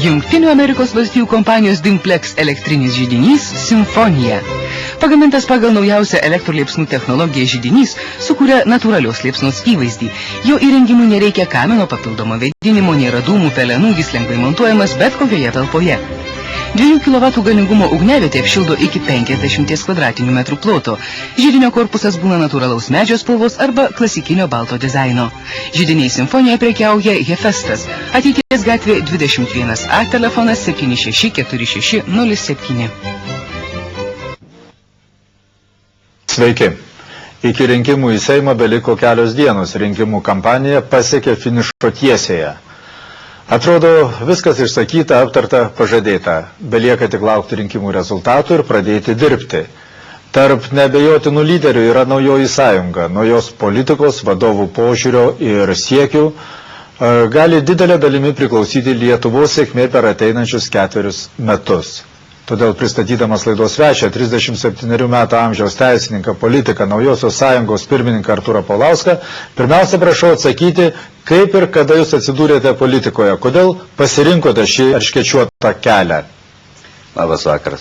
Jungtinių Amerikos valstijų kompanijos Dimplex elektrinis židinys Simfonija. Pagamintas pagal naujausią elektroliepsnų technologiją židinys sukuria natūralios liepsnos įvaizdį. Jo įrengimui nereikia kamino papildomo vėdinimo, nėra dūmų, pelenų, jis lengvai montuojamas bet kokioje talpoje. 2 kW galingumo ugniavietė apšildo iki 50 kvadratinių metrų ploto. Židinio korpusas būna natūralaus medžio spalvos arba klasikinio balto dizaino. Židiniai Simfonija prekiauja Hefestas, Ateities gatvė 21A, telefonas 764607. Sveiki. Iki rinkimų į Seimą beliko kelios dienos. Rinkimų kampanija pasiekė finišo tiesėje. Atrodo, viskas išsakyta, aptarta, pažadėta. Belieka tik laukti rinkimų rezultatų ir pradėti dirbti. Tarp neabejotinų lyderių yra naujoji sąjunga. Nuo jos politikos, vadovų požiūrio ir siekių gali didelė dalimi priklausyti Lietuvos sėkmė per ateinančius 4 metus. Todėl pristatydamas laidos svečią, 37 metų amžiaus teisininką, politiką, naujosios sąjungos pirmininką Artūrą Paulauską, pirmiausia prašau atsakyti, kaip ir kada jūs atsidūrėte politikoje, kodėl pasirinkote šį erškėčiuotą kelią? Labas vakaras.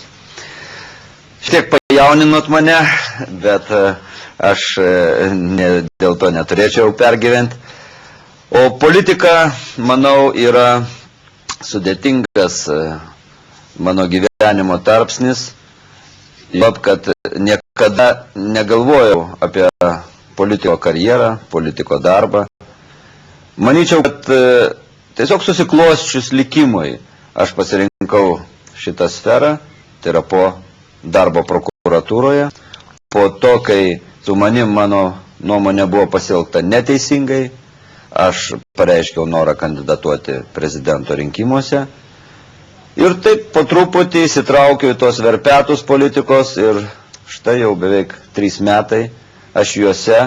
Šiek pajauninot mane, bet aš dėl to neturėčiau pergyventi. O politika, manau, yra sudėtingas mano gyvenimo tarpsnis, jog kad niekada negalvojau apie politiko karjerą, politiko darbą. Manyčiau, kad tiesiog susiklosčius likimui aš pasirinkau šitą sferą, tai yra po darbo prokuratūroje, po to, kai su manim mano nuomonė buvo pasielgta neteisingai, aš pareiškiau norą kandidatuoti prezidento rinkimuose. Ir taip po truputį įsitraukiau į tos verpetus politikos ir štai jau beveik 3 metai aš juose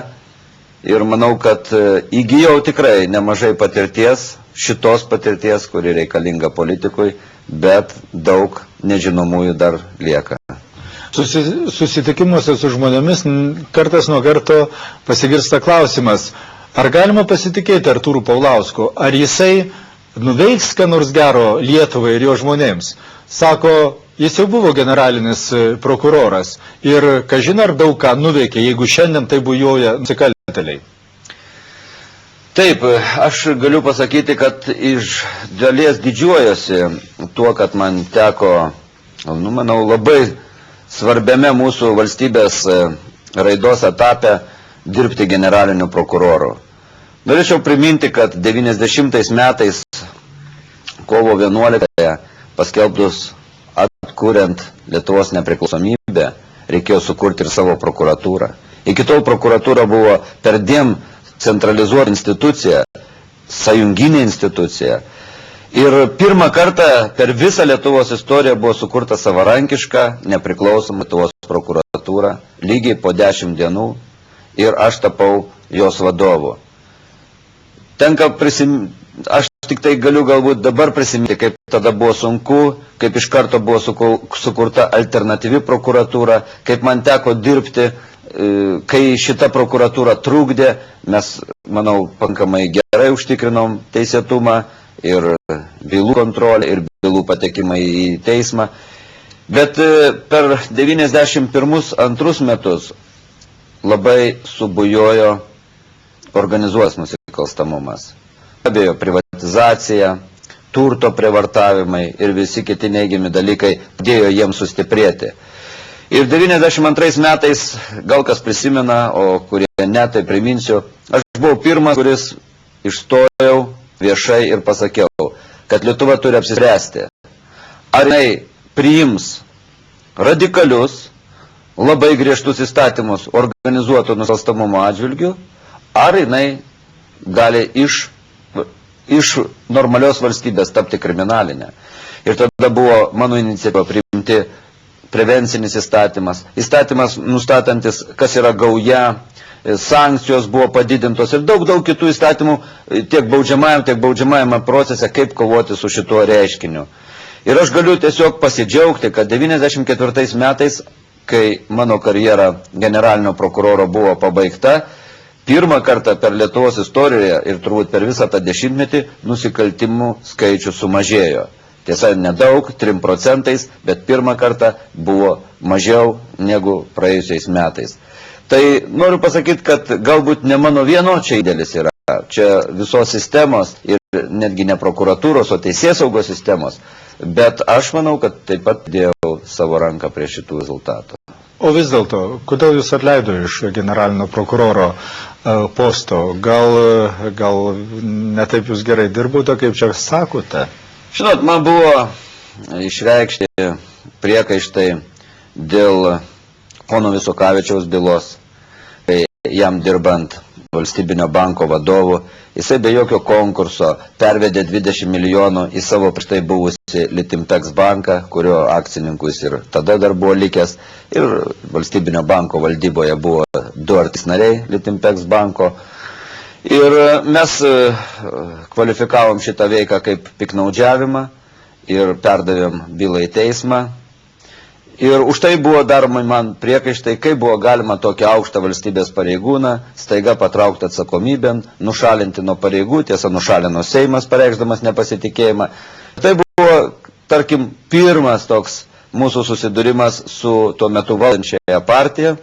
ir manau, kad įgijau tikrai nemažai patirties, šitos patirties, kuri reikalinga politikui, bet daug nežinomųjų dar lieka. Susitikimuose su žmonėmis kartas nuo karto pasigirsta klausimas, ar galima pasitikėti Artūru Paulausku, ar jisai nuveiks ką nors gero Lietuvai ir jo žmonėms. Sako, jis jau buvo generalinis prokuroras ir kažin ar daug ką nuveikė, jeigu šiandien tai bujoja nusikaltėliai. Taip, aš galiu pasakyti, kad iš dalies didžiuojuosi tuo, kad man teko, manau, labai svarbiame mūsų valstybės raidos etape dirbti generaliniu prokuroru. Norėčiau priminti, kad 90 metais kovo 11-ąją paskelbtus atkuriant Lietuvos nepriklausomybę, reikėjo sukurti ir savo prokuratūrą. Iki tol prokuratūra buvo perdėm centralizuota institucija, sąjunginė institucija. Ir pirmą kartą per visą Lietuvos istoriją buvo sukurta savarankiška, nepriklausoma Lietuvos prokuratūra, lygiai po 10 dienų ir aš tapau jos vadovu. Tenka prisiminti, aš tik tai galiu galbūt dabar prisiminti, kaip tada buvo sunku, kaip iš karto buvo sukurta alternatyvi prokuratūra, kaip man teko dirbti, kai šita prokuratūra trukdė, mes, manau, pakankamai gerai užtikrinom teisėtumą ir bylų kontrolę, ir bylų patekimą į teismą. Bet per 91-2 metus labai subujojo organizuotas nusikalstamumas. Abejo, privatizacija, turto prievartavimai ir visi kiti neigiami dalykai padėjo jiems sustiprėti. Ir 92 metais, gal kas prisimena, o kurie ne, tai priminsiu, aš buvau pirmas, kuris išstojau viešai ir pasakiau, kad Lietuva turi apsispręsti. Ar jinai priims radikalius, labai griežtus įstatymus organizuoto nusikalstamumo atžvilgių, ar jinai gali iš normalios valstybės tapti kriminalinę. Ir tada buvo mano iniciatyva priimti prevencinis įstatymas, įstatymas nustatantis, kas yra gauja, sankcijos buvo padidintos ir daug kitų įstatymų tiek baudžiamajame procese, kaip kovoti su šituo reiškiniu. Ir aš galiu tiesiog pasidžiaugti, kad 94 metais, kai mano karjera generalinio prokuroro buvo pabaigta, pirmą kartą per Lietuvos istorijoje ir turbūt per visą tą dešimtmetį nusikaltimų skaičius sumažėjo. Tiesa, nedaug, 3 procentais, bet pirmą kartą buvo mažiau negu praėjusiais metais. Tai noriu pasakyti, kad galbūt ne mano vieno čia įdėlis yra. Čia visos sistemos ir netgi ne prokuratūros, o teisėsaugos sistemos. Bet aš manau, kad taip pat dėjau savo ranką prie šitų rezultatų. O vis dėlto, kodėl jūs atleido iš generalinio prokuroro posto? Gal netaip jūs gerai dirbote, kaip čia sakote? Žinot, man buvo išreikšti priekaištai dėl pono Visukavičiaus bylos, kai jam dirbant valstybinio banko vadovu, jisai be jokio konkurso pervedė 20 milijonų į savo prieš tai buvusi Litimpex banką, kurio akcininkų jis ir tada dar buvo likęs, ir valstybinio banko valdyboje buvo 2 ar 3 nariai Litimpex banko. Ir mes kvalifikavom šitą veiką kaip piknaudžiavimą ir perdavėm bylą į teismą. Ir už tai buvo daroma man priekaištai, kaip buvo galima tokį aukštą valstybės pareigūną staiga patraukti atsakomybėn, nušalinti nuo pareigų, tiesa nušalino Seimas pareikšdamas nepasitikėjimą. Tai buvo, tarkim, pirmas toks mūsų susidūrimas su tuo metu valdančiąją partiją.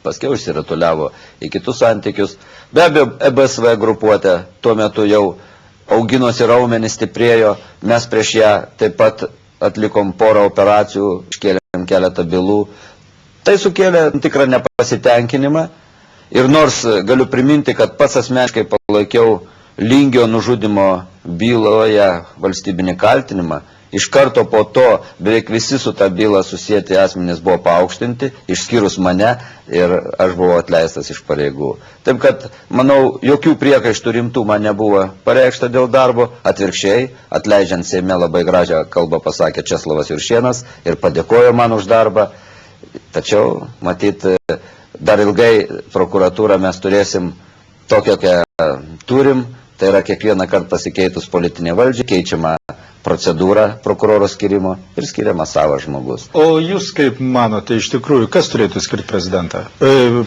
Paskiau išsiratuliavo į kitus santykius. Be abejo, EBSV grupuotė tuo metu jau auginosi raumenį, stiprėjo, mes prieš ją taip pat atlikom porą operacijų, iškėlėm keletą bylų. Tai sukėlė tikrą nepasitenkinimą ir nors galiu priminti, kad pats asmeniškai palaikiau Lingio nužudimo byloje valstybinį kaltinimą, iš karto po to beveik visi su tą bylą susijęti asmenys buvo paaukštinti, išskyrus mane, ir aš buvau atleistas iš pareigų. Taip kad, manau, jokių priekaištų rimtų man nebuvo pareikšta dėl darbo, atvirkščiai, atleidžiant Seime labai gražią kalbą pasakė Česlavas Juršėnas ir padėkojo man už darbą. Tačiau, matyt, dar ilgai prokuratūrą mes turėsim tokią, kokią turim, tai yra kiekvieną kartą pasikeitus politinė valdžia, keičiama procedūra prokuroro skirimo ir skiriamas savas žmogus. O jūs kaip manote, iš tikrųjų, kas turėtų skirti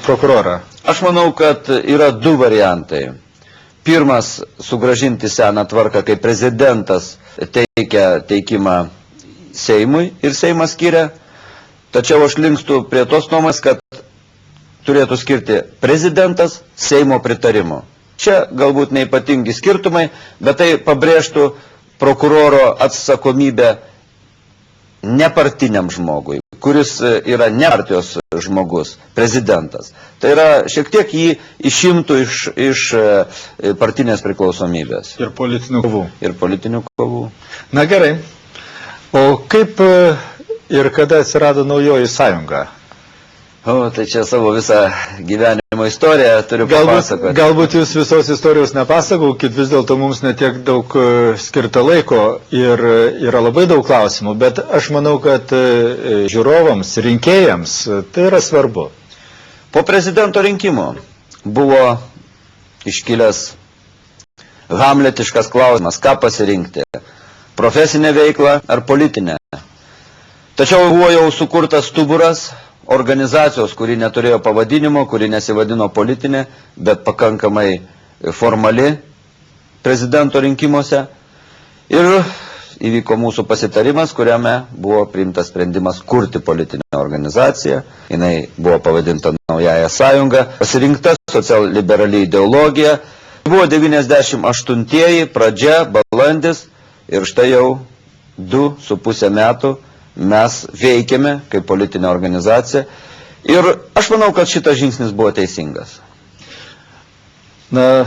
prokurorą? Aš manau, kad yra 2 variantai. Pirmas, sugrąžinti seną tvarką, kai prezidentas teikia teikimą Seimui ir Seimas skiria. Tačiau aš linkstu prie tos nuomonės, kad turėtų skirti prezidentas Seimo pritarimo. Čia galbūt neypatingi skirtumai, bet tai pabrėžtų prokuroro atsakomybę nepartiniam žmogui, kuris yra ne partijos žmogus, prezidentas. Tai yra šiek tiek jį išimtų iš partinės priklausomybės. Ir politinių kovų. Ir politinių kovų. Na gerai. O kaip ir kada atsirado naujoji sąjunga? O, tai čia savo visą gyvenimo istoriją turiu papasakoti. Galbūt jūs visos istorijos nepasakokit, vis dėlto mums netiek daug skirta laiko ir yra labai daug klausimų, bet aš manau, kad žiūrovams, rinkėjams tai yra svarbu. Po prezidento rinkimo buvo iškilęs hamletiškas klausimas, ką pasirinkti, profesinę veiklą ar politinę. Tačiau buvo jau sukurtas stuburas organizacijos, kuri neturėjo pavadinimo, kuri nesivadino politinė, bet pakankamai formali prezidento rinkimuose. Ir įvyko mūsų pasitarimas, kuriame buvo priimtas sprendimas kurti politinę organizaciją. Jinai buvo pavadinta Naująja sąjunga, pasirinkta socialliberali ideologija. Buvo 98-ieji, pradžia, balandis, ir štai jau 2,5 metų mes veikiame kaip politinė organizacija ir aš manau, kad šitas žingsnis buvo teisingas. Na,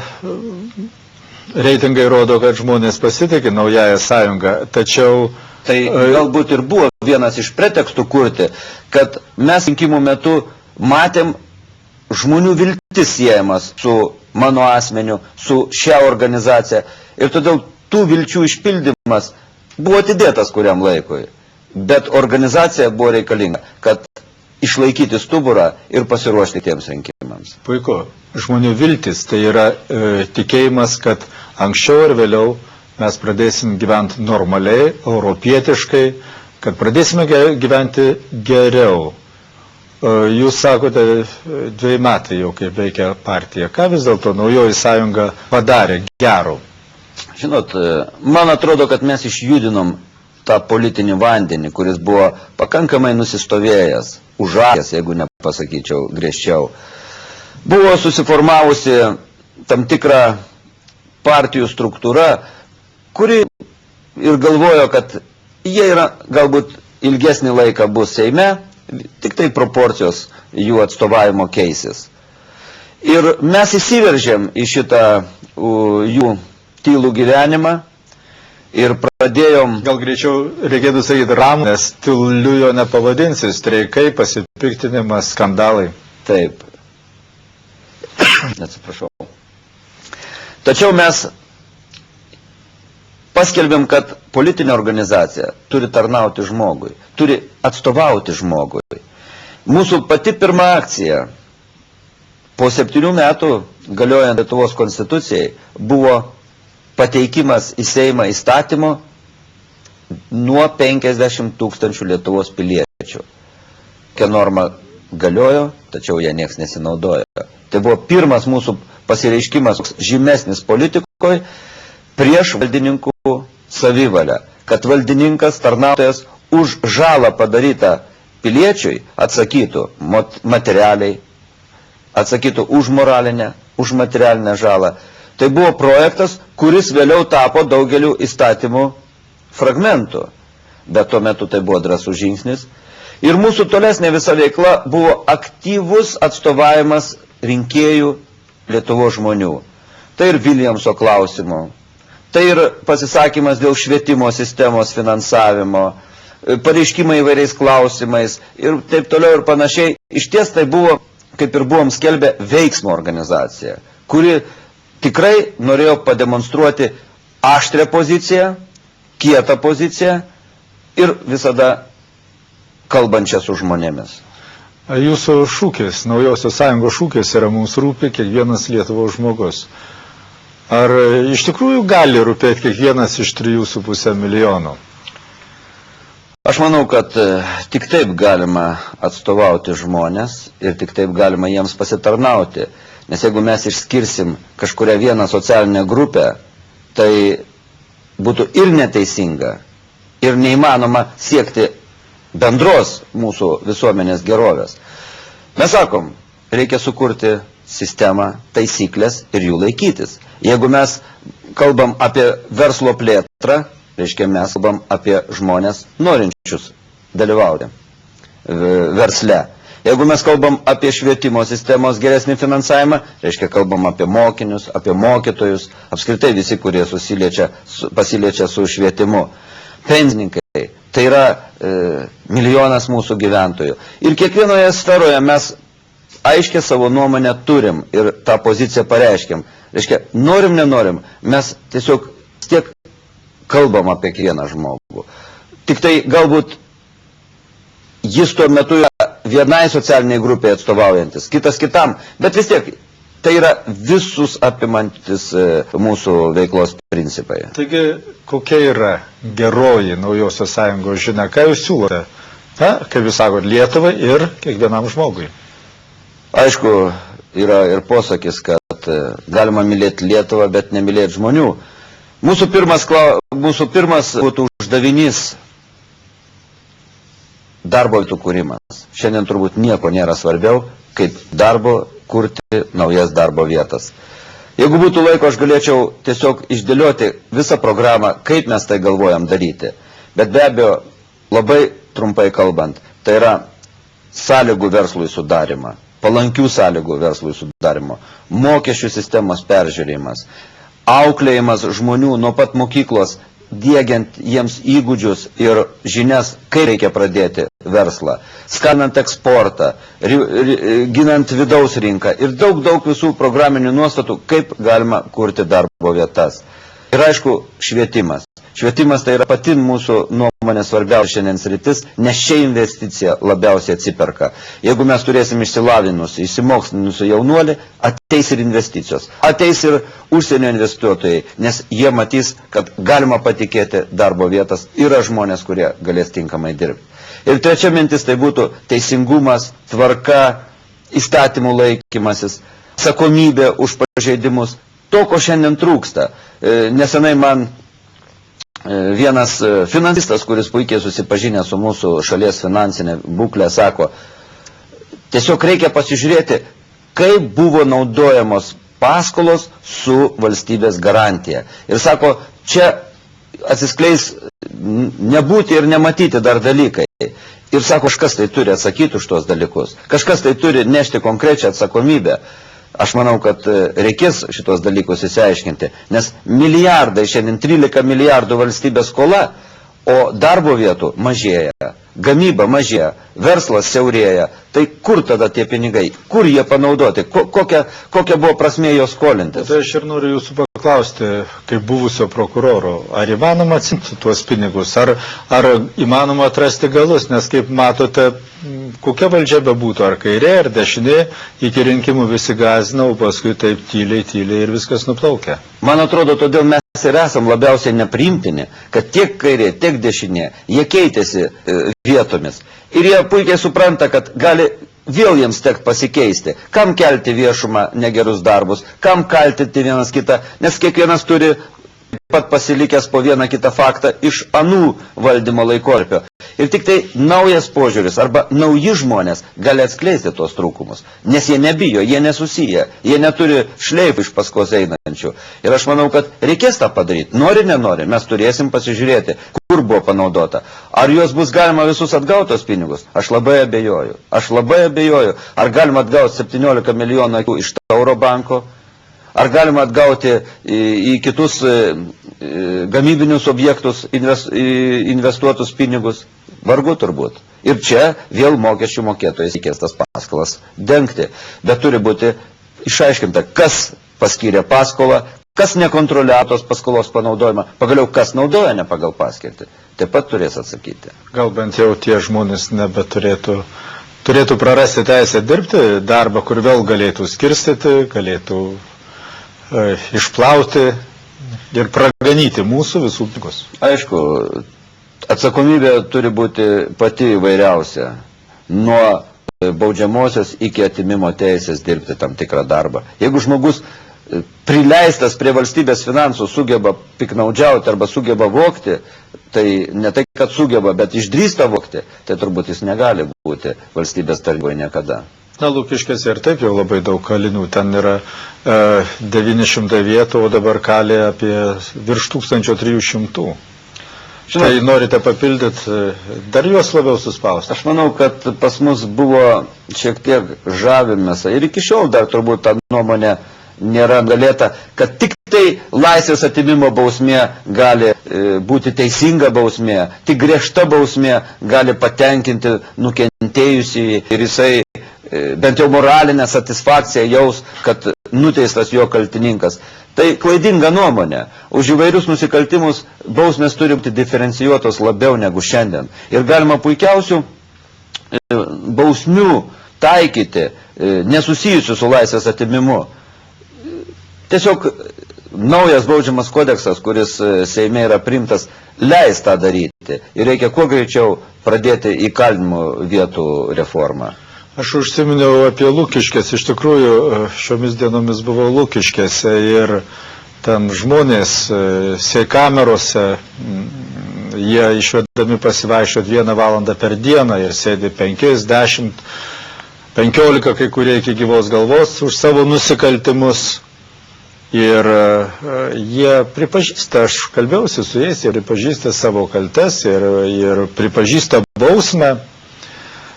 reitingai rodo, kad žmonės pasitikė Naująją sąjungą, tačiau... Tai galbūt ir buvo vienas iš pretekstų kurti, kad mes rinkimų metu matėm žmonių viltis siejamas su mano asmeniu, su šia organizacija ir todėl tų vilčių išpildymas buvo atidėtas kuriam laikui. Bet organizacija buvo reikalinga, kad išlaikyti stuburą ir pasiruošti tiems rinkimams. Puiku. Žmonių viltis tai yra tikėjimas, kad anksčiau ir vėliau mes pradėsim gyventi normaliai, europietiškai, kad pradėsime gyventi geriau. Jūs sakote, 2 metai jau kaip veikia partija. Ką vis dėlto Naujoji sąjunga padarė gero? Žinot, man atrodo, kad mes išjudinom tą politinį vandenį, kuris buvo pakankamai nusistovėjęs, užakęs, jeigu nepasakyčiau griežčiau. Buvo susiformavusi tam tikra partijų struktūra, kuri ir galvojo, kad jie yra galbūt ilgesnį laiką bus Seime, tik tai proporcijos jų atstovavimo keisis. Ir mes įsiveržėm į šitą jų tylų gyvenimą ir pradėjom... Gal greičiau reikėtų sakyti ramų, nes tyliu jo nepavadinsi, streikai, pasipiktinimas, skandalai. Taip. Atsiprašau. Tačiau mes paskelbėm, kad politinė organizacija turi tarnauti žmogui, turi atstovauti žmogui. Mūsų pati pirma akcija po 7 metų galiojant Lietuvos konstitucijai buvo pateikimas į Seimą įstatymo nuo 50 000 Lietuvos piliečių. Tokia norma galiojo, tačiau ją nieks nesinaudojo. Tai buvo pirmas mūsų pasireiškimas žymesnis politikoje prieš valdininkų savivalę, kad valdininkas, tarnautojas už žalą padarytą piliečiui atsakytų materialiai, atsakytų už moralinę, už materialinę žalą. Tai buvo projektas, kuris vėliau tapo daugeliu įstatymų fragmentų, bet tuo metu tai buvo drąsus žingsnis. Ir mūsų tolesnė visa veikla buvo aktyvus atstovavimas rinkėjų Lietuvos žmonių. Tai ir Viljamso klausimo, tai ir pasisakymas dėl švietimo sistemos finansavimo, pareiškimai įvairiais klausimais ir taip toliau ir panašiai. Iš ties tai buvo, kaip ir buvom skelbę, veiksmo organizacija, kuri tikrai norėjo pademonstruoti aštrią poziciją, kietą poziciją ir visada kalbančią su žmonėmis. Jūsų šūkis, Naujosios sąjungos šūkis yra mums rūpi kiekvienas Lietuvos žmogus. Ar iš tikrųjų gali rūpėti kiekvienas iš 3,5 milijonų? Aš manau, kad tik taip galima atstovauti žmonės ir tik taip galima jiems pasitarnauti. Nes jeigu mes išskirsim kažkurią vieną socialinę grupę, tai būtų ir neteisinga, ir neįmanoma siekti bendros mūsų visuomenės gerovės. Mes sakom, reikia sukurti sistemą, taisyklės ir jų laikytis. Jeigu mes kalbam apie verslo plėtrą, reiškia mes kalbam apie žmonės norinčius dalyvauti versle. Jeigu mes kalbam apie švietimo sistemos geresnį finansavimą, reiškia kalbam apie mokinius, apie mokytojus, apskritai visi, kurie pasiliečia su švietimu. Pensininkai, tai yra milijonas mūsų gyventojų. Ir kiekvienoje sferoje mes aiškiai savo nuomonę turim ir tą poziciją pareiškiam. Reiškia, norim, nenorim, mes tiesiog tiek kalbam apie kiekvieną žmogų. Tik tai galbūt jis tuo metu yra vienai socialiniai grupiai atstovaujantis, kitas kitam, bet vis tiek tai yra visus apimantis mūsų veiklos principai. Taigi, kokia yra geroji Naujosios sąjungos žinia? Ką jūs siūlote? Kaip jūs sakot, Lietuvai ir kiekvienam žmogui? Aišku, yra ir posakis, kad galima mylėti Lietuvą, bet nemylėti žmonių. Mūsų pirmas būtų uždavinys darbo vietų kūrimas. Šiandien turbūt nieko nėra svarbiau, kaip darbo kurti naujas darbo vietas. Jeigu būtų laiko, aš galėčiau tiesiog išdėlioti visą programą, kaip mes tai galvojam daryti. Bet be abejo, labai trumpai kalbant, tai yra sąlygų verslui sudarymą, palankių sąlygų verslui sudarymą, mokesčių sistemos peržiūrėjimas, auklėjimas žmonių nuo pat mokyklos, diegiant jiems įgūdžius ir žinias, kai reikia pradėti verslą, skatinant eksportą, ginant vidaus rinką ir daug visų programinių nuostatų, kaip galima kurti darbo vietas. Ir aišku, švietimas. Švietimas tai yra pati mūsų nuomonė svarbiausia šiandien sritis, nes šia investicija labiausiai atsiperka. Jeigu mes turėsim išsilavinusi, išsimokslinusi jaunuolį, ateis ir investicijos. Ateis ir užsienio investuotojai, nes jie matys, kad galima patikėti darbo vietas, yra žmonės, kurie galės tinkamai dirbti. Ir trečia mintis tai būtų teisingumas, tvarka, įstatymų laikymasis, atsakomybė už pažeidimus. To, ko šiandien trūksta. Nesenai man vienas finansistas, kuris puikiai susipažinė su mūsų šalies finansinė būklė, sako, tiesiog reikia pasižiūrėti, kaip buvo naudojamos paskolos su valstybės garantija. Ir sako, čia atsiskleis nebūti ir nematyti dar dalykai. Ir sako, kažkas tai turi atsakyti už tuos dalykus. Kažkas tai turi nešti konkrečią atsakomybę. Aš manau, kad reikės šitos dalykus įsiaiškinti, nes milijardai, šiandien 13 milijardų valstybės skola, o darbo vietų mažėja, gamyba mažėja, verslas siaurėja. Tai kur tada tie pinigai? Kur jie panaudoti? Kokia buvo prasmė jos skolintis? Tai aš ir noriu jūsų paklausti, kaip buvusio prokuroro, ar įmanoma atsimti tuos pinigus, ar įmanoma atrasti galus, nes kaip matote, kokia valdžia bebūtų, ar kairė, ar dešinė, iki rinkimų visi gąsdina, o paskui taip tyliai ir viskas nuplaukia. Man atrodo, todėl mes ir esam labiausiai nepriimtini, kad tiek kairė, tiek dešinė, jie keitėsi vietomis. Ir jie puikiai supranta, kad gali vėl jiems tekt pasikeisti. Kam kelti viešumą negerus darbus, kam kaltinti vienas kitą, nes kiekvienas turi pat pasilikęs po vieną kitą faktą iš anų valdymo laikotarpio. Ir tik tai naujas požiūris arba nauji žmonės gali atskleisti tos trūkumus. Nes jie nebijo, jie nesusiję, jie neturi šleifų iš paskos einančių. Ir aš manau, kad reikės tą padaryti. Nori, nenori, mes turėsim pasižiūrėti, kur buvo panaudota. Ar juos bus galima visus atgautos pinigus? Aš labai abejoju. Ar galima atgauti 17 milijonų iš Tauro banko? Ar galima atgauti į kitus gamybinius objektus investuotus pinigus? Vargu turbūt. Ir čia vėl mokesčių mokėtojas reikės tas paskolas dengti. Bet turi būti išaiškinta, kas paskyrė paskolą, kas nekontroliuoja tos paskolos panaudojimą, pagaliau kas naudoja ne pagal paskirtį. Taip pat turės atsakyti. Gal bent jau tie žmonės turėtų prarasti teisę dirbti darbą, kur vėl galėtų skirstyti, galėtų išplauti ir praganyti mūsų visų pinigus. Aišku, atsakomybė turi būti pati įvairiausia, nuo baudžiamosios iki atimimo teisės dirbti tam tikrą darbą. Jeigu žmogus prileistas prie valstybės finansų sugeba piknaudžiauti arba sugeba vogti, tai ne tai, kad sugeba, bet išdrįsta vogti, tai turbūt jis negali būti valstybės tarnyboje niekada. Na, Lukiškėse ir taip jau labai daug kalinių, ten yra 900 vietų, o dabar kali apie virš 1300. Tai norite papildyti, dar juos labiau suspausti? Aš manau, kad pas mus buvo šiek tiek žavimėsa ir iki šiol dar turbūt ta nuomonė nėra galėta, kad tik tai laisvės atimimo bausmė gali būti teisinga bausmė, tik griežta bausmė gali patenkinti nukentėjusį ir jisai bent jau moralinę satisfakciją jaus, kad nuteistas jo kaltininkas. Tai klaidinga nuomonė. Už įvairius nusikaltimus bausmės turi būti diferencijuotos labiau negu šiandien. Ir galima puikiausių bausmių taikyti nesusijusių su laisvės atimimu. Tiesiog naujas baudžiamas kodeksas, kuris Seime yra priimtas, leis tą daryti. Ir reikia kuo greičiau pradėti įkalinimo vietų reformą. Aš užsiminiau apie Lukiškės, iš tikrųjų šiomis dienomis buvau Lukiškėse ir ten žmonės kamerose, jie išvedami pasivaikščioti 1 valandą per dieną ir sėdi 5, 10, 15 kai kurie iki gyvos galvos už savo nusikaltimus. Ir jie pripažįsta, aš kalbėjausi su jais, jie pripažįsta savo kaltes ir pripažįsta bausmę,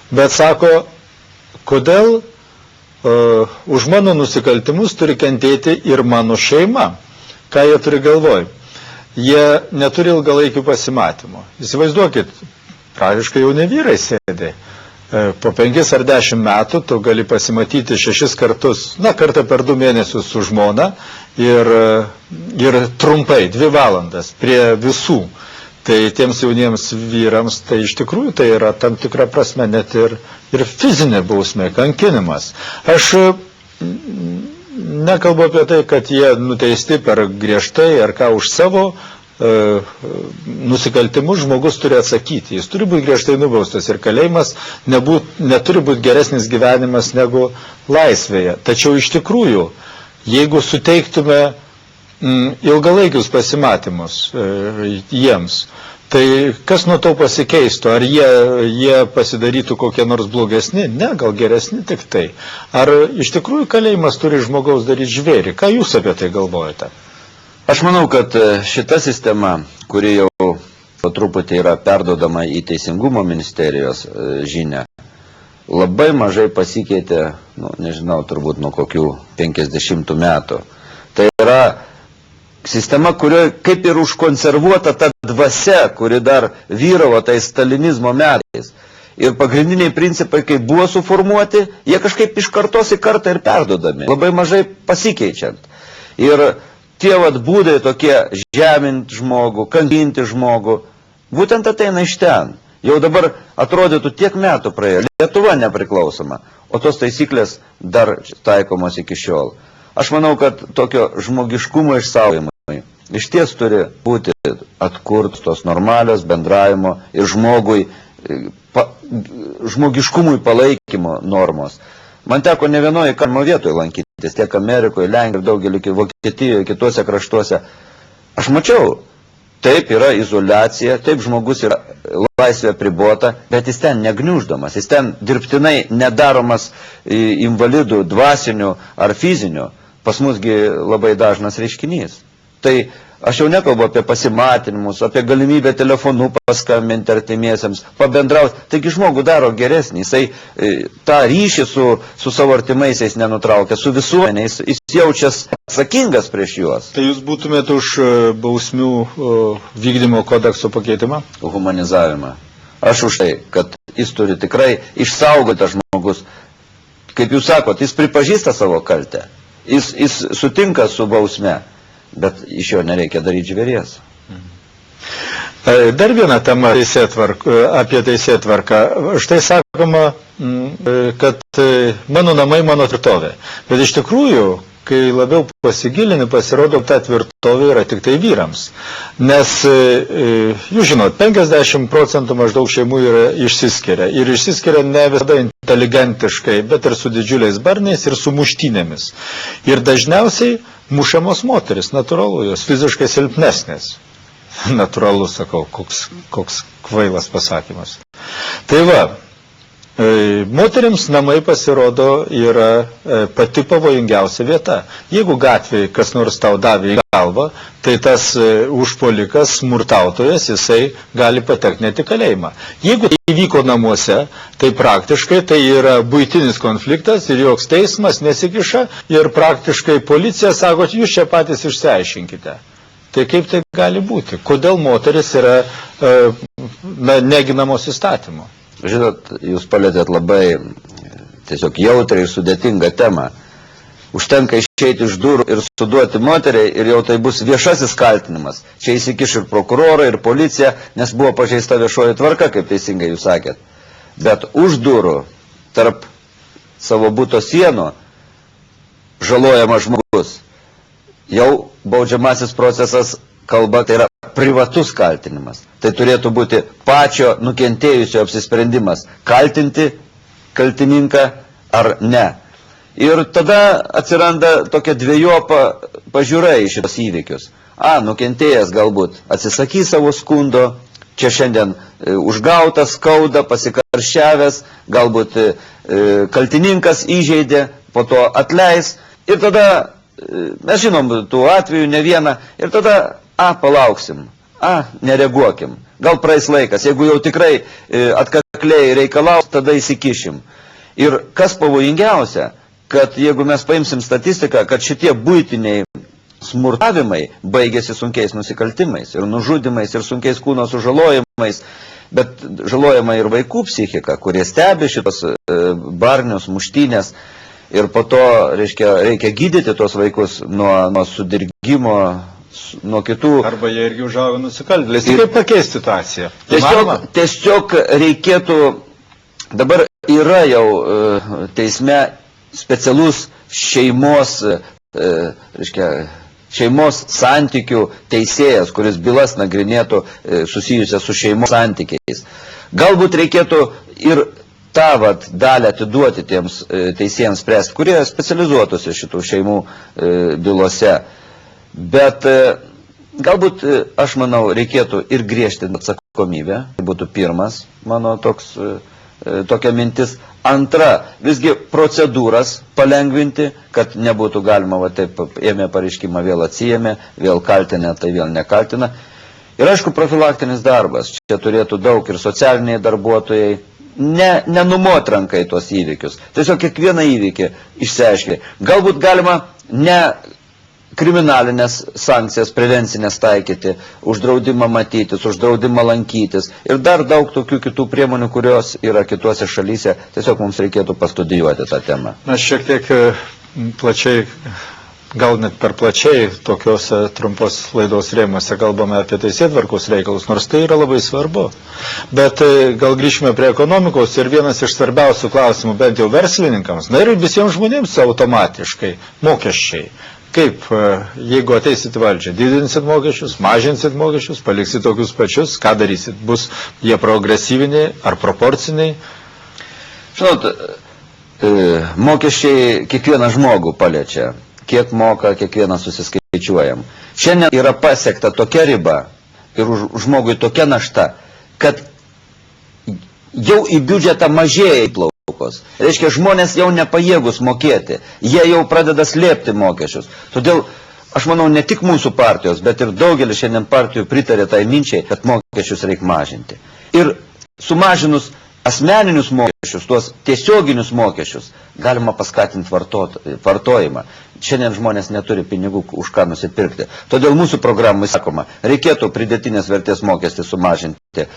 bet sako, kodėl už mano nusikaltimus turi kentėti ir mano šeima. Ką jie turi galvoj? Jie neturi ilgalaikių pasimatymų. Įsivaizduokit, praviškai jauni vyrai sėdė. Po 5 ar 10 metų tu gali pasimatyti 6 kartus, kartą per 2 mėnesius su žmona ir trumpai, 2 valandas prie visų. Tai tiems jauniems vyrams, tai iš tikrųjų tai yra tam tikra prasme net ir fizinė bausmė, kankinimas. Aš nekalbu apie tai, kad jie nuteisti per griežtai ar ką už savo nusikaltimus žmogus turi atsakyti. Jis turi būti griežtai nubaustas ir kalėjimas neturi būti geresnis gyvenimas negu laisvėje. Tačiau iš tikrųjų, jeigu suteiktume ilgalaikius pasimatymus jiems. Tai kas nuo to pasikeistų? Ar jie pasidarytų kokie nors blogesni? Ne, gal geresni tik tai. Ar iš tikrųjų kalėjimas turi žmogaus daryti žvėrį? Ką jūs apie tai galvojate? Aš manau, kad šita sistema, kuri jau po truputį yra perdodama į Teisingumo ministerijos žinią, labai mažai pasikeitė, nežinau, turbūt nuo kokių 50 metų. Tai yra sistema, kurioje kaip ir užkonservuota ta dvasia, kuri dar vyravo tais stalinizmo metais. Ir pagrindiniai principai, kaip buvo suformuoti, jie kažkaip iš kartos į kartą ir perdodami, labai mažai pasikeičiant. Ir tie būdai tokie žeminti žmogų, kankinti žmogų, būtent ateina iš ten. Jau dabar atrodytų tiek metų praėjo, Lietuva nepriklausoma, o tos taisyklės dar taikomos iki šiol. Aš manau, kad tokio žmogiškumo išsaugojimai iš ties turi būti atkurtos tos normalios bendravimo ir žmogiškumui palaikymo normos. Man teko ne vienoje kaimo vietoje lankytis, tiek Amerikoje, Lenkijoje, daugelį Vokietijoje, kitose kraštuose. Aš mačiau, taip yra izoliacija, taip žmogus yra laisvė pribota, bet jis ten negniuždamas, jis ten dirbtinai nedaromas invalidų, dvasinių ar fizinių. Pas musgi labai dažnas reiškinys. Tai aš jau nekalbu apie pasimatymus, apie galimybę telefonu paskambinti artimiesiems, pabendrauti. Taigi žmogų daro geresnį, jisai tą ryšį su savo artimaisiais nenutraukia, su visuomeniais, jis jaučias atsakingas prieš juos. Tai jūs būtumėte už bausmių vykdymo kodekso pakeitimą? Humanizavimą. Aš už tai, kad jis turi tikrai išsaugoti žmogus. Kaip jūs sakot, jis pripažįsta savo kaltę, jis sutinka su bausme. Bet iš jo nereikia daryti žvėries. Dar viena tema apie teisėtvarką. Štai sakoma, kad mano namai, mano tvirtovė. Bet iš tikrųjų, kai labiau pasigilini, pasirodo, ta tvirtovė yra tik tai vyrams. Nes, jūs žinot, 50% maždaug šeimų yra išsiskiria. Ir išsiskiria ne visada inteligentiškai, bet ir su didžiuliais barniais ir su muštynėmis. Ir dažniausiai mušamos moteris, natūralu, jos fiziškai silpnesnės. Natūralu, sakau, koks kvailas pasakymas. Tai va, moterims namai pasirodo yra pati pavojingiausia vieta. Jeigu gatvėje kas nors tau davė į galvą, tai tas užpuolikas, smurtautojas, jisai gali patekti net į kalėjimą. Jeigu tai įvyko namuose, tai praktiškai tai yra buitinis konfliktas ir joks teismas nesikiša ir praktiškai policija sako, jūs čia patys išsiaiškinkite. Tai kaip tai gali būti? Kodėl moteris yra neginamos įstatymu? Žinot, jūs palėtėt labai tiesiog jautriai ir sudėtingą temą. Užtenka išeiti iš durų ir suduoti moteriai ir jau tai bus viešasis kaltinimas. Čia įsikiš ir prokurorai, ir policija, nes buvo pažeista viešoji tvarka, kaip teisingai jūs sakėt. Bet už durų, tarp savo buto sienų, žalojamas žmogus. Jau baudžiamasis procesas kalba, tai yra privatus kaltinimas. Tai turėtų būti pačio nukentėjusio apsisprendimas, kaltinti kaltininką ar ne. Ir tada atsiranda tokia dvejopa pažiūra į šitos įvykius. Nukentėjęs galbūt atsisakys savo skundo, čia šiandien užgautas, skauda, pasikarščiavęs, galbūt kaltininkas įžeidė, po to atleis. Ir tada, mes žinom tų atvejų ne vieną, ir tada palauksim, nereaguokim, gal praeis laikas, jeigu jau tikrai atkakliai reikalaus, tada įsikišim. Ir kas pavojingiausia, kad jeigu mes paimsim statistiką, kad šitie buitiniai smurtavimai baigėsi sunkiais nusikaltimais ir nužudimais ir sunkiais kūno sužalojimais, bet žalojama ir vaikų psichika, kurie stebi šitos barnius, muštynės ir po to reikia gydyti tos vaikus nuo sudirgimo, nuo kitų. Arba jie irgi užauga nusikaltėliais. Kaip pakeisti situaciją? Tiesiog reikėtų, dabar yra jau teisme specialus šeimos santykių teisėjas, kuris bylas nagrinėtų susijusią su šeimos santykiais. Galbūt reikėtų ir tą dalį atiduoti tiems teisėjams spręsti, kurie specializuotųsi šitų šeimų bylose. Bet galbūt, aš manau, reikėtų ir griežtinti atsakomybę. Tai būtų pirmas mano tokia mintis. Antra, visgi procedūras palengvinti, kad nebūtų galima, va taip, ėmė pareiškimą, vėl atsijėmė, vėl kaltinę, tai vėl nekaltina. Ir aišku, profilaktinis darbas. Čia turėtų daug ir socialiniai darbuotojai, nenumot rankai tuos įvykius. Tiesiog kiekvieną įvykį išsiaiškiai. Galbūt galima ne kriminalinės sankcijas, prevencinės taikyti, uždraudimą matytis, uždraudimą lankytis ir dar daug tokių kitų priemonių, kurios yra kitose šalyse. Tiesiog mums reikėtų pastudijuoti tą temą. Mes šiek tiek plačiai, gal net per plačiai, tokiuose trumpos laidos rėmuose kalbame apie teisėtvarkos reikalus, nors tai yra labai svarbu. Bet gal grįžime prie ekonomikos ir vienas iš svarbiausių klausimų, bent jau verslininkams, na ir visiems žmonėms automatiškai, mokesčiai. Kaip, jeigu ateisit valdžią, didinsit mokesčius, mažinsit mokesčius, paliksit tokius pačius, ką darysit? Bus jie progresyviniai ar proporciniai? Žinot, mokesčiai kiekvieną žmogų paliečia. Kiek moka, kiekvieną susiskaičiuojam. Šiandien yra pasiekta tokia riba ir žmogui tokia našta, kad jau į biudžetą mažėja įplaukos. Reiškia, žmonės jau nepajėgus mokėti. Jie jau pradeda slėpti mokesčius. Todėl, aš manau, ne tik mūsų partijos, bet ir daugelis šiandien partijų pritarė tai minčiai, kad mokesčius reikia mažinti. Ir sumažinus asmeninius mokesčius, tuos tiesioginius mokesčius, galima paskatinti vartojimą. Šiandien žmonės neturi pinigų, už ką nusipirkti. Todėl mūsų programai sakoma, reikėtų pridėtinės vertės mokestį sumažinti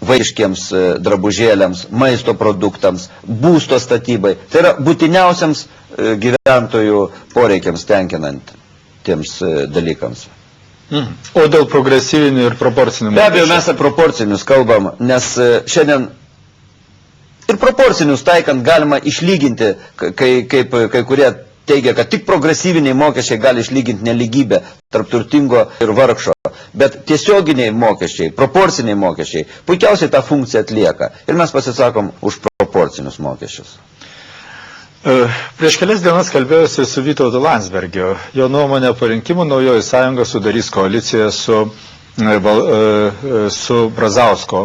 vaikiškiems drabužėliams, maisto produktams, būsto statybai. Tai yra būtiniausiams gyventojų poreikiams tenkinant tiems dalykams. O dėl progresyvinių ir proporcinių mokesčių? Be abejo, mes apie proporcinius kalbam, nes šiandien ir proporcinius taikant galima išlyginti, kai kurie teigia, kad tik progresyviniai mokesčiai gali išlyginti nelygybę tarp turtingo ir vargšo. Bet tiesioginiai mokesčiai, proporciniai mokesčiai puikiausiai tą funkciją atlieka. Ir mes pasisakom už proporcinius mokesčius. Prieš kelias dienas kalbėjusi su Vytautu Landsbergiu. Jo nuomonė po rinkimų Naujoji sąjunga sudarys koaliciją su Brazausko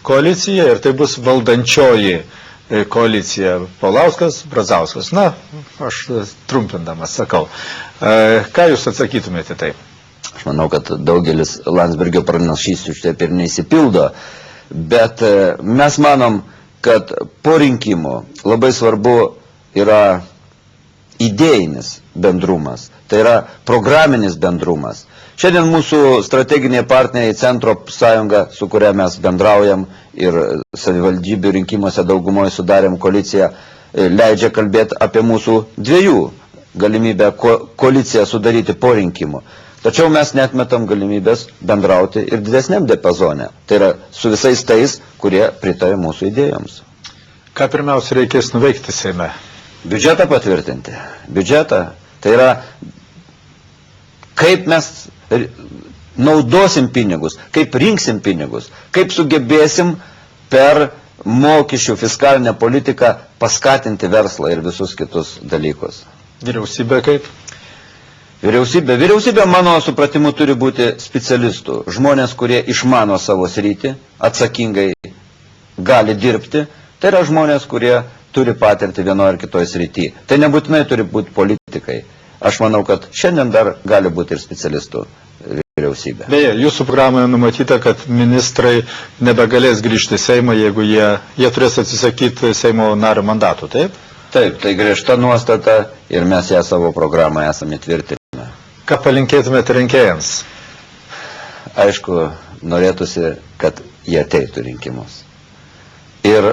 koalicija ir tai bus valdančioji koalicija Paulauskas, Brazauskas. Na, aš trumpindamas sakau. Ką jūs atsakytumėte taip? Aš manau, kad daugelis Landsbergio pranašysčių taip ir neįsipildo, bet mes manom, kad po rinkimų labai svarbu yra idėjinis bendrumas, tai yra programinis bendrumas. Šiandien mūsų strateginiai partneriai Centro sąjunga, su kuria mes bendraujam ir savivaldybių rinkimuose daugumoje sudarėm koaliciją, leidžia kalbėti apie mūsų dviejų galimybę koaliciją sudaryti po rinkimų. Tačiau mes neatmetam galimybės bendrauti ir didesniam diapazone. Tai yra su visais tais, kurie pritarė mūsų idėjoms. Ką pirmiausia reikės nuveikti Seime? Biudžetą patvirtinti. Biudžetą. Tai yra, kaip mes naudosim pinigus, kaip rinksim pinigus, kaip sugebėsim per mokesčių fiskalinę politiką paskatinti verslą ir visus kitus dalykus. Vyriausybė kaip? Vyriausybė, mano supratimu, turi būti specialistų. Žmonės, kurie išmano savo sritį, atsakingai gali dirbti. Tai yra žmonės, kurie turi patirti vienoje ar kitoje srityje. Tai nebūtinai turi būti politikai. Aš manau, kad šiandien dar gali būti ir specialistų vyriausybė. Beje, jūsų programoje numatyta, kad ministrai nebegalės grįžti į Seimą, jeigu jie turės atsisakyti Seimo nario mandatų, taip? Taip, tai griežta nuostata ir mes ją savo programą esame įtvirtinę. Ką palinkėtumėte rinkėjams? Aišku, norėtųsi, kad jie ateitų rinkimus. Ir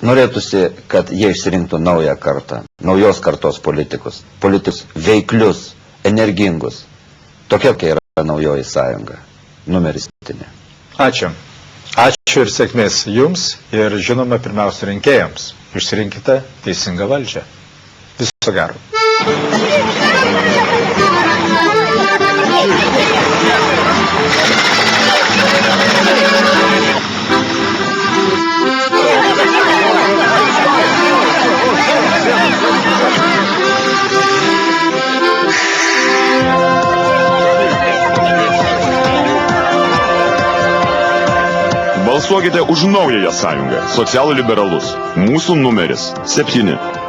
norėtųsi, kad jie išsirinktų naują kartą, naujos kartos politikus veiklius, energingus. Tokia yra Naujoji sąjunga. Numeris 7. Ačiū. Ačiū ir sėkmės jums ir žinoma pirmiausia rinkėjams. Išsirinkite teisingą valdžią. Viso gero. Balsuokite už naująją sąjungą, socialų liberalus. Mūsų numeris 7.